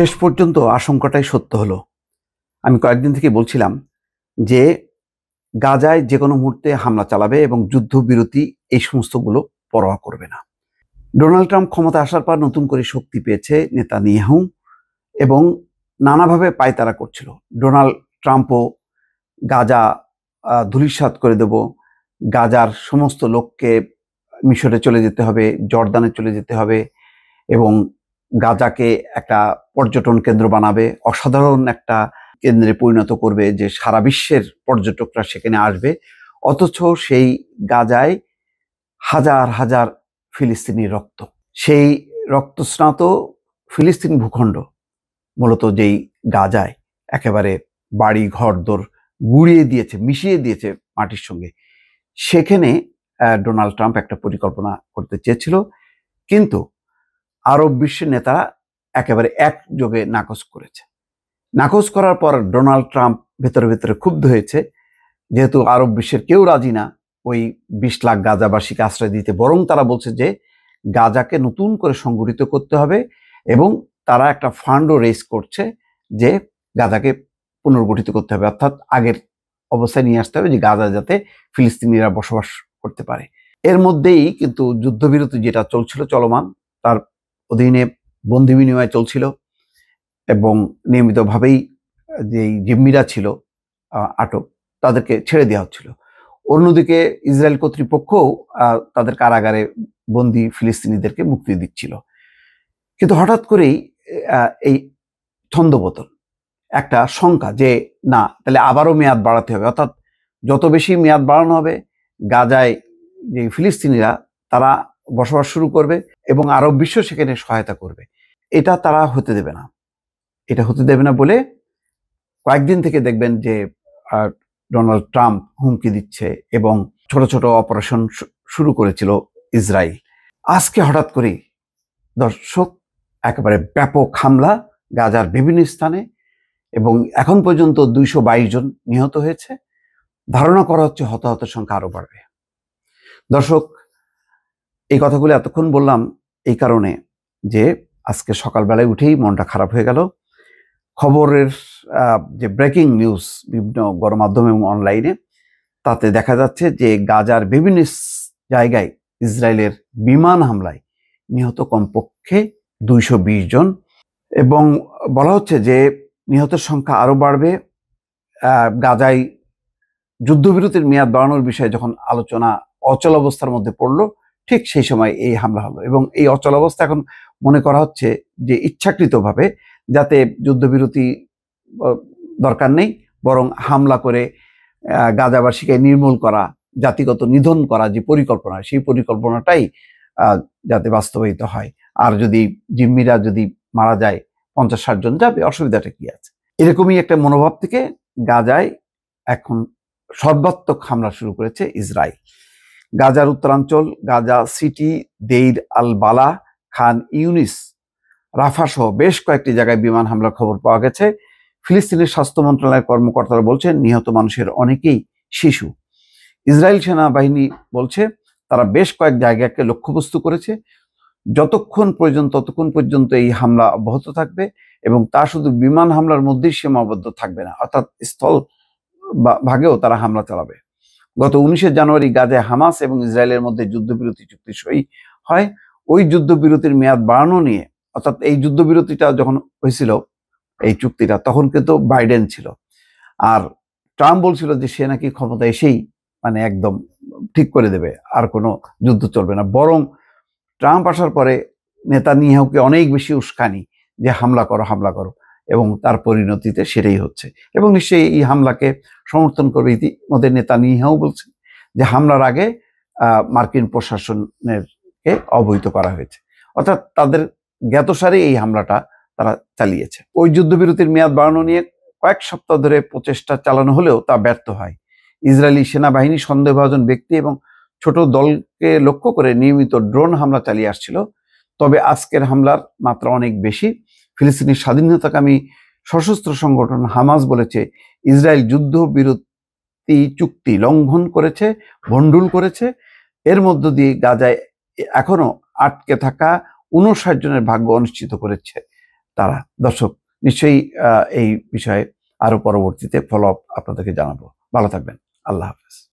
শেষ পর্যন্ত আশঙ্কাটাই সত্য হলো। আমি কয়েকদিন থেকে বলছিলাম যে গাজায় যে কোনো মুহূর্তে হামলা চালাবে এবং যুদ্ধবিরতি এই সমস্তগুলো পরোয়া করবে না। ডোনাল্ড ট্রাম্প ক্ষমতা আসার পর নতুন করে শক্তি পেয়েছে নেতানিয়াহু এবং নানাভাবে পায়তারা করছিল। ডোনাল্ড ট্রাম্পও গাজা ধূলিসাৎ করে দেব, গাজার সমস্ত লোককে মিশরে চলে যেতে হবে, জর্দানে চলে যেতে হবে এবং গাজাকে একটা পর্যটন কেন্দ্র বানাবে, অসাধারণ একটা কেন্দ্রে পরিণত করবে যে সারা বিশ্বের পর্যটকরা সেখানে আসবে। অথচ সেই গাজায় হাজার হাজার ফিলিস্তিনি রক্ত, সেই রক্তস্নাত ফিলিস্তিন ভূখণ্ড মূলত যেই গাজায় একেবারে বাড়ি ঘরদোর গুঁড়িয়ে দিয়েছে, মিশিয়ে দিয়েছে মাটির সঙ্গে, সেখানে ডোনাল্ড ট্রাম্প একটা পরিকল্পনা করতে চেয়েছিল, কিন্তু আরব বিশ্বের নেতারা একেবারে একযোগে নাকচ করেছে। নাকচ করার পর ডোনাল্ড ট্রাম্প ভেতরে ভেতরে ক্ষুব্ধ হয়েছে, যেহেতু আরব বিশ্বের কেউ রাজি না ওই 20 লাখ গাজাবাসীকে আশ্রয় দিতে, বরং তারা বলছে যে গাজাকে নতুন করে সংগঠিত করতে হবে এবং তারা একটা ফান্ডও রেজ করছে যে গাজাকে পুনর্গঠিত করতে হবে, অর্থাৎ আগের অবস্থায় নিয়ে আসতে হবে, যে গাজা যাতে ফিলিস্তিনিরা বসবাস করতে পারে। এর মধ্যেই কিন্তু যুদ্ধবিরতি যেটা চলছিল চলমান, তার অধীনে বন্দি বিনিময় চলছিল এবং নিয়মিতভাবেই যেই জিম্মিরা ছিল আটক, তাদেরকে ছেড়ে দেওয়া হচ্ছিল। অন্যদিকে ইসরায়েল কর্তৃপক্ষও তাদের কারাগারে বন্দি ফিলিস্তিনিদেরকে মুক্তি দিচ্ছিল। কিন্তু হঠাৎ করেই এই ছন্দপতন, একটা শঙ্কা যে না, তাহলে আবারও মেয়াদ বাড়াতে হবে, অর্থাৎ যত বেশি মেয়াদ বাড়ানো হবে গাজায় যে ফিলিস্তিনিরা তারা বসবাস শুরু করবে এবং আরব বিশ্ব সেখানে সহায়তা করবে। এটা তারা হতে দেবে না। এটা হতে দেবে না বলে কয়েকদিন থেকে দেখবেন যে ডোনাল্ড ট্রাম্প হুমকি দিচ্ছে এবং ছোট ছোট অপারেশন শুরু করেছিল ইসরায়েল। আজকে হঠাৎ করেই দর্শক একেবারে ব্যাপক হামলা গাজার বিভিন্ন স্থানে এবং এখন পর্যন্ত 222 জন নিহত হয়েছে। ধারণা করা হচ্ছে হতাহতের সংখ্যা আরো বাড়বে। দর্শক, এই কথাগুলো এতক্ষণ বললাম এই কারণে যে আজকে সকালবেলায় উঠেই মনটা খারাপ হয়ে গেল। খবরের যে ব্রেকিং নিউজ বিভিন্ন গণমাধ্যম এবং অনলাইনে, তাতে দেখা যাচ্ছে যে গাজার বিভিন্ন জায়গায় ইসরায়েলের বিমান হামলায় নিহত কমপক্ষে 220 জন এবং বলা হচ্ছে যে নিহতের সংখ্যা আরো বাড়বে। গাজায় যুদ্ধবিরতির মেয়াদ বাড়ানোর বিষয়ে যখন আলোচনা অচল অবস্থার মধ্যে পড়লো, ঠিক সেই সময় এই হামলা হলো এবং এই অচল অবস্থা এখন মনে করা হচ্ছে যে ইচ্ছাকৃতভাবে, যাতে যুদ্ধবিরতি দরকার নেই, বরং হামলা করে গাজাবাসীকে নির্মূল করা, জাতিগত নিধন করা যে পরিকল্পনা, সেই পরিকল্পনাটাই যাতে বাস্তবায়িত হয়। আর যদি জিম্মিরা যদি মারা যায় 50-60 জন যাবে, অসুবিধাটা কি আছে? এরকমই একটা মনোভাব থেকে গাজায় এখন সর্বাত্মক হামলা শুরু করেছে ইসরায়েল। গাজার উত্তরাঞ্চল গাজা সিটি, দেইর আল বালা, খান ইউনিস, রাফা সহ বেশ কয়েকটি জায়গায় বিমান হামলার খবর পাওয়া গেছে। ফিলিস্তিনের স্বাস্থ্য মন্ত্রণালয়ের কর্মকর্তারা বলছেন নিহত মানুষের অনেকেই শিশু। ইসরায়েল সেনাবাহিনী বলছে তারা বেশ কয়েক জায়গাকে লক্ষ্যবস্তু করেছে। যতক্ষণ ততক্ষণ পর্যন্ত এই হামলা অব্যাহত থাকবে এবং তা শুধু বিমান হামলার মধ্যেই সীমাবদ্ধ থাকবে না, অর্থাৎ স্থল ভাগেও তারা হামলা চালাবে। গত 19 জানুয়ারি গাজায় হামাস এবং ইসরায়েলের মধ্যে যুদ্ধবিরতি চুক্তি সই হয়। ওই যুদ্ধবিরতির মেয়াদ বাড়ানো নিয়ে, অর্থাৎ এই যুদ্ধবিরতিটা যখন হয়েছিল এই চুক্তিটা, তখন কিন্তু বাইডেন ছিল, আর ট্রাম্প বলছিল যে সে নাকি ক্ষমতা এসেই মানে একদম ঠিক করে দেবে, আর কোনো যুদ্ধ চলবে না। বরং ট্রাম্প আসার পরে নেতানিয়াহুকে অনেক বেশি উস্কানি যে হামলা করো, এবং তার পরিণতিতে সেটাই হচ্ছে এবং নিশ্চয়ই এই হামলাকে সমর্থন করবে। ইতিমধ্যে নেতানিয়াহু বলছে যে হামলার আগে মার্কিন প্রশাসনেরকে অবহিত করা হয়েছে, অর্থাৎ তাদের জ্ঞাতসারে এই হামলাটা তারা চালিয়েছে। ওই যুদ্ধবিরতির মেয়াদ বাড়ানো নিয়ে কয়েক সপ্তাহ ধরে প্রচেষ্টা চালানো হলেও তা ব্যর্থ হয়। ইসরায়েলি সেনাবাহিনী সন্দেহভাজন ব্যক্তি এবং ছোট দলকে লক্ষ্য করে নিয়মিত ড্রোন হামলা চালিয়ে আসছিল। তবে আজকের হামলার মাত্রা অনেক বেশি। ফিলিস্তিনি স্বাধীনতাকামী সশস্ত্র সংগঠন হামাস বলেছে ইসরায়েল যুদ্ধবিরতি চুক্তি লঙ্ঘন করেছে, ভণ্ডুল করেছে। এর মধ্য দিয়ে গাজায় এখনো আটকে থাকা 59 জনের ভাগ্য অনিশ্চিত করেছে তারা। দর্শক, নিশ্চয়ই এই বিষয়ে আরো পরবর্তীতে ফলো আপ আপনাদেরকে জানাবো। ভালো থাকবেন। আল্লাহ হাফেজ।